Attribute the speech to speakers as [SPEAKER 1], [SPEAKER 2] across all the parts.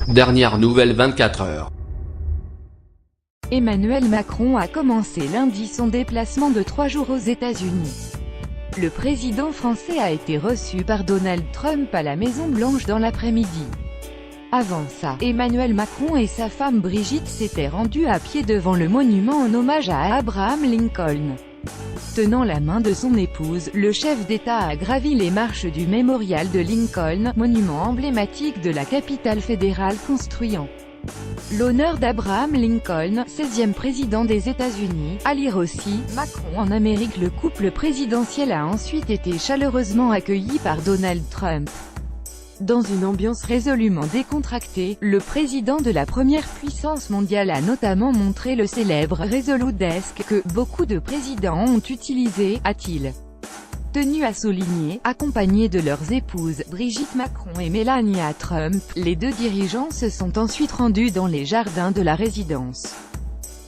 [SPEAKER 1] Dernière nouvelle 24 heures.
[SPEAKER 2] Emmanuel Macron a commencé lundi son déplacement de 3 jours aux États-Unis. Le président français a été reçu par Donald Trump à la Maison-Blanche dans l'après-midi. Avant ça, Emmanuel Macron et sa femme Brigitte s'étaient rendus à pied devant le monument en hommage à Abraham Lincoln. Tenant la main de son épouse, le chef d'État a gravi les marches du mémorial de Lincoln, monument emblématique de la capitale fédérale construit en l'honneur d'Abraham Lincoln, 16e président des États-Unis. À lire aussi, Macron en Amérique. Le couple présidentiel a ensuite été chaleureusement accueilli par Donald Trump. Dans une ambiance résolument décontractée, le président de la première puissance mondiale a notamment montré le célèbre Resolute Desk que beaucoup de présidents ont utilisé, a-t-il tenu à souligner. Accompagnés de leurs épouses, Brigitte Macron et Melania Trump, les deux dirigeants se sont ensuite rendus dans les jardins de la résidence.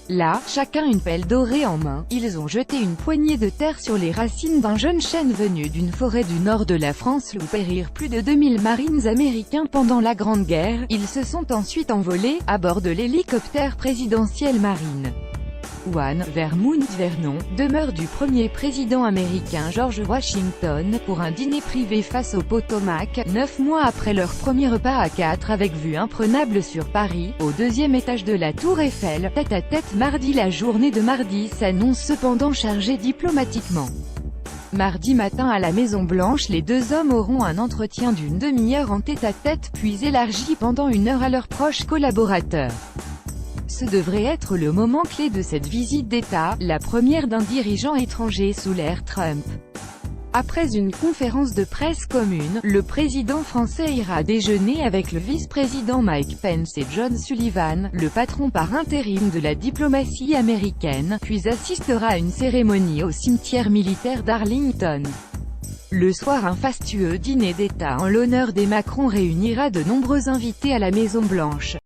[SPEAKER 2] Là, chacun une pelle dorée en main, ils ont jeté une poignée de terre sur les racines d'un jeune chêne venu d'une forêt du nord de la France où périrent plus de 2000 marines américains pendant la Grande Guerre. Ils se sont ensuite envolés, à bord de l'hélicoptère présidentiel Marine One, vers Mount Vernon, demeure du premier président américain George Washington, pour un dîner privé face au Potomac, 9 mois après leur premier repas à 4 avec vue imprenable sur Paris, au deuxième étage de la Tour Eiffel, tête-à-tête mardi. La journée de mardi s'annonce cependant chargée diplomatiquement. Mardi matin à la Maison-Blanche, les deux hommes auront un entretien d'une demi-heure en tête-à-tête, puis élargi pendant 1 heure à leurs proches collaborateurs. Ce devrait être le moment clé de cette visite d'État, la première d'un dirigeant étranger sous l'ère Trump. Après une conférence de presse commune, le président français ira déjeuner avec le vice-président Mike Pence et John Sullivan, le patron par intérim de la diplomatie américaine, puis assistera à une cérémonie au cimetière militaire d'Arlington. Le soir, un fastueux dîner d'État en l'honneur des Macron réunira de nombreux invités à la Maison-Blanche.